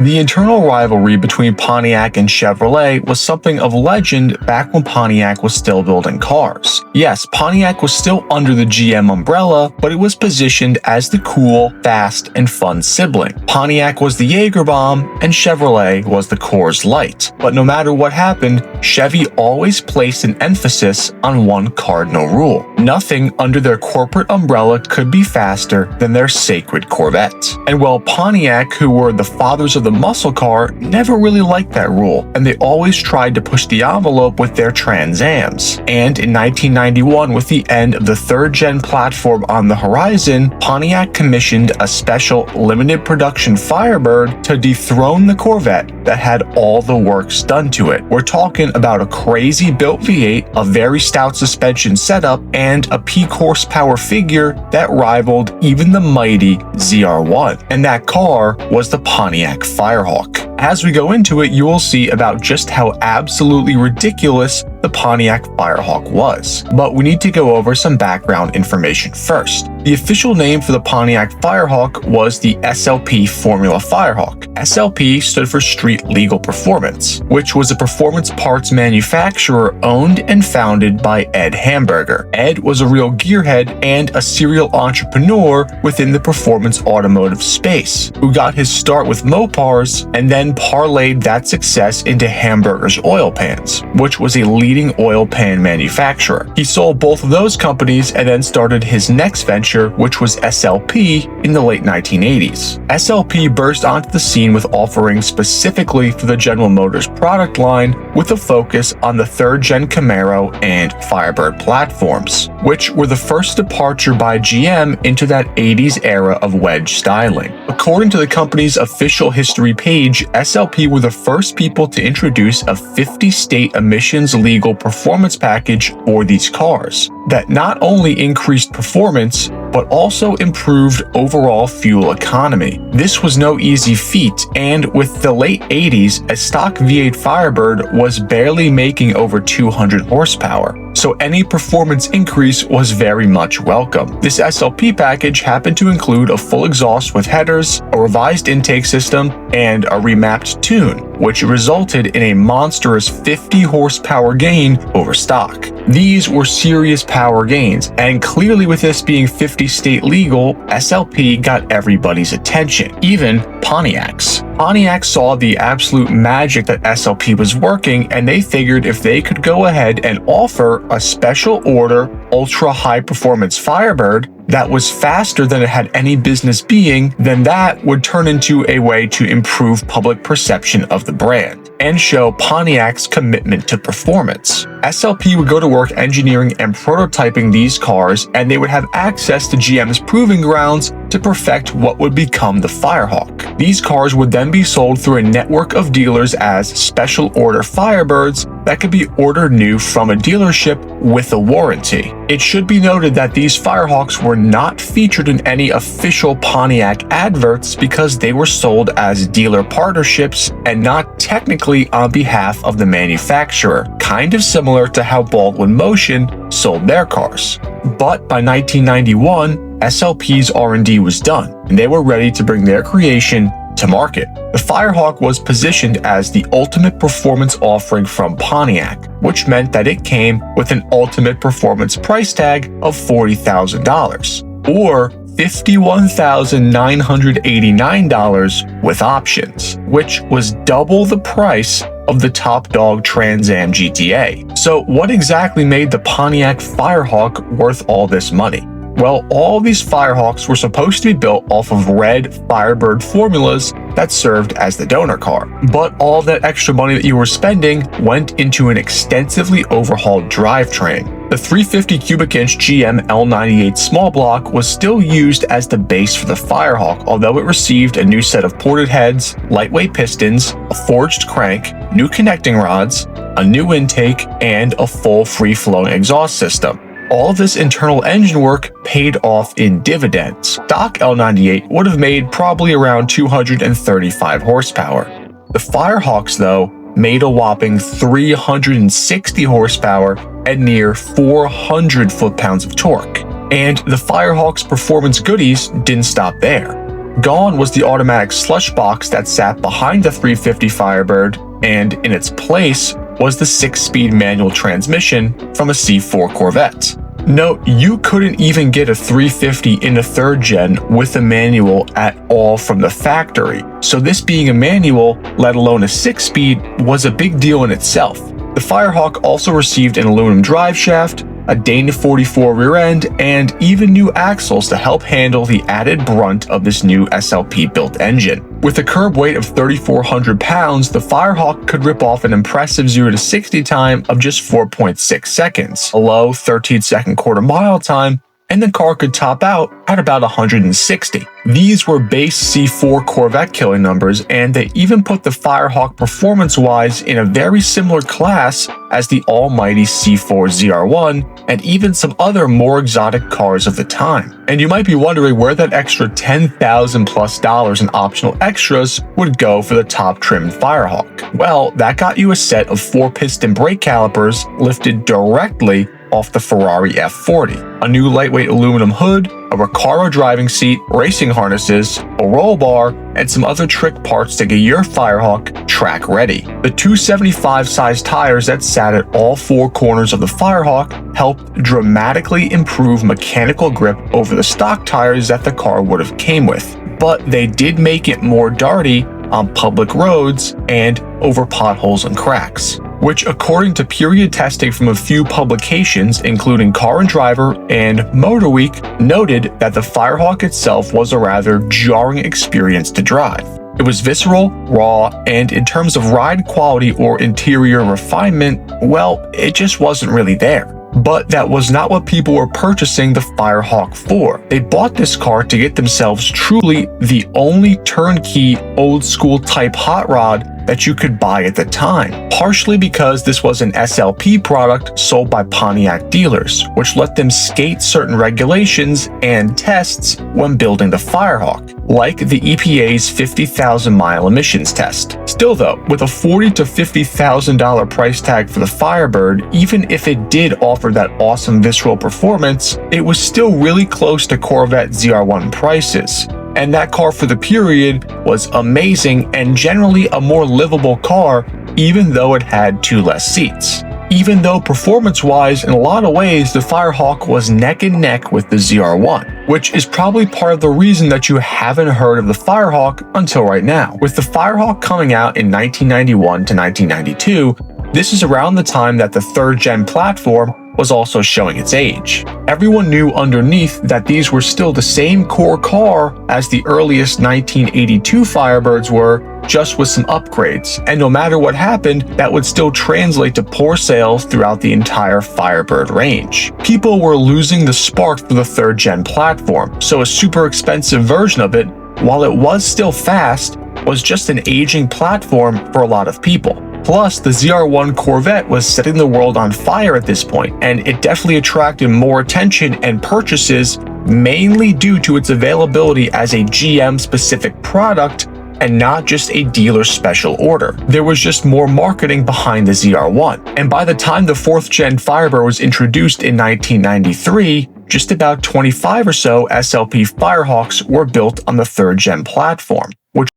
The internal rivalry between Pontiac and Chevrolet was something of legend back when Pontiac was still building cars. Yes, Pontiac was still under the GM umbrella, but it was positioned as the cool, fast, and fun sibling. Pontiac was the Jaeger bomb, and Chevrolet was the Coors Light. But no matter what happened, Chevy always placed an emphasis on one cardinal rule. Nothing under their corporate umbrella could be faster than their sacred Corvette. And while Pontiac, who were the fathers of the muscle car, never really liked that rule, and they always tried to push the envelope with their Trans Ams. And in 1991, with the end of the third-gen platform on the horizon, Pontiac commissioned a special limited production Firebird to dethrone the Corvette that had all the works done to it. We're talking about a crazy built V8, a very stout suspension setup, and a peak horsepower figure that rivaled even the mighty ZR1. And that car was the Pontiac Firehawk. As we go into it, you will see about just how absolutely ridiculous the Pontiac Firehawk was. But we need to go over some background information first. The official name for the Pontiac Firehawk was the SLP Formula Firehawk. SLP stood for Street Legal Performance, which was a performance parts manufacturer owned and founded by Ed Hamburger. Ed was a real gearhead and a serial entrepreneur within the performance automotive space, who got his start with Mopars and then parlayed that success into Hamburger's oil pans, which was a leading oil pan manufacturer. He sold both of those companies and then started his next venture, which was SLP, in the late 1980s. SLP burst onto the scene with offerings specifically for the General Motors product line, with a focus on the third-gen Camaro and Firebird platforms, which were the first departure by GM into that 80s era of wedge styling. According to the company's official history page, SLP were the first people to introduce a 50-state emissions legal performance package for these cars that not only increased performance, but also improved overall fuel economy. This was no easy feat, and with the late 80s, a stock V8 Firebird was barely making over 200 horsepower, so any performance increase was very much welcome. This SLP package happened to include a full exhaust with headers, a revised intake system, and a remapped tune, which resulted in a monstrous 50 horsepower gain over stock. These were serious power gains, and clearly with this being 50 state legal, SLP got everybody's attention, even Pontiac's. Pontiac saw the absolute magic that SLP was working, and they figured if they could go ahead and offer a special order ultra high performance Firebird that was faster than it had any business being, then that would turn into a way to improve public perception of the brand and show Pontiac's commitment to performance. SLP would go to work engineering and prototyping these cars, and they would have access to GM's proving grounds to perfect what would become the Firehawk. These cars would then be sold through a network of dealers as special order Firebirds that could be ordered new from a dealership with a warranty. It should be noted that these Firehawks were not featured in any official Pontiac adverts because they were sold as dealer partnerships and not technically on behalf of the manufacturer, kind of similar to how Baldwin Motion sold their cars. But by 1991, SLP's R&D was done, and they were ready to bring their creation to market. The Firehawk was positioned as the ultimate performance offering from Pontiac, which meant that it came with an ultimate performance price tag of $40,000, or $51,989 with options, which was double the price of the top dog Trans Am GTA. So what exactly made the Pontiac Firehawk worth all this money? Well, all these Firehawks were supposed to be built off of red Firebird formulas that served as the donor car. But all that extra money that you were spending went into an extensively overhauled drivetrain. The 350 cubic inch GM L98 small block was still used as the base for the Firehawk, although it received a new set of ported heads, lightweight pistons, a forged crank, new connecting rods, a new intake, and a full free-flowing exhaust system. All of this internal engine work paid off in dividends. Stock L98 would have made probably around 235 horsepower. The Firehawks, though, made a whopping 360 horsepower and near 400 foot-pounds of torque. And the Firehawks' performance goodies didn't stop there. Gone was the automatic slush box that sat behind the 350 Firebird, and in its place was the 6-speed manual transmission from a C4 Corvette. Note, you couldn't even get a 350 in the 3rd gen with a manual at all from the factory, so this being a manual, let alone a 6-speed, was a big deal in itself. The Firehawk also received an aluminum drive shaft, a Dana 44 rear end, and even new axles to help handle the added brunt of this new SLP-built engine. With a curb weight of 3,400 pounds, the Firehawk could rip off an impressive 0 to 60 time of just 4.6 seconds, a low 13-second quarter-mile time, and the car could top out at about 160. These were base C4 Corvette killing numbers, and they even put the Firehawk performance-wise in a very similar class as the almighty C4 ZR1 and even some other more exotic cars of the time. And you might be wondering where that extra $10,000+ in optional extras would go for the top trimmed Firehawk. Well, that got you a set of 4-piston brake calipers lifted directly off the Ferrari F40, a new lightweight aluminum hood, a Recaro driving seat, racing harnesses, a roll bar, and some other trick parts to get your Firehawk track ready. The 275 size tires that sat at all 4 corners of the Firehawk helped dramatically improve mechanical grip over the stock tires that the car would have came with, but they did make it more darty on public roads and over potholes and cracks, which, according to period testing from a few publications, including Car and Driver and Motor Week, noted that the Firehawk itself was a rather jarring experience to drive. It was visceral, raw, and in terms of ride quality or interior refinement, well, it just wasn't really there. But that was not what people were purchasing the Firehawk for. They bought this car to get themselves truly the only turnkey old-school type hot rod that you could buy at the time, partially because this was an SLP product sold by Pontiac dealers, which let them skate certain regulations and tests when building the Firehawk, like the EPA's 50,000-mile emissions test. Still though, with a $40,000 to $50,000 price tag for the Firebird, even if it did offer that awesome visceral performance, it was still really close to Corvette ZR1 prices. And that car for the period was amazing and generally a more livable car, even though it had 2 less seats. Even though performance-wise, in a lot of ways, the Firehawk was neck and neck with the ZR1, which is probably part of the reason that you haven't heard of the Firehawk until right now. With the Firehawk coming out in 1991 to 1992, this is around the time that the 3rd gen platform was also showing its age. Everyone knew underneath that these were still the same core car as the earliest 1982 Firebirds were, just with some upgrades, and no matter what happened, that would still translate to poor sales throughout the entire Firebird range. People were losing the spark for the 3rd gen platform, so a super expensive version of it, while it was still fast, was just an aging platform for a lot of people. Plus, the ZR1 Corvette was setting the world on fire at this point, and it definitely attracted more attention and purchases, mainly due to its availability as a GM-specific product and not just a dealer special order. There was just more marketing behind the ZR1, and by the time the 4th gen Firebird was introduced in 1993, just about 25 or so SLP Firehawks were built on the 3rd gen platform.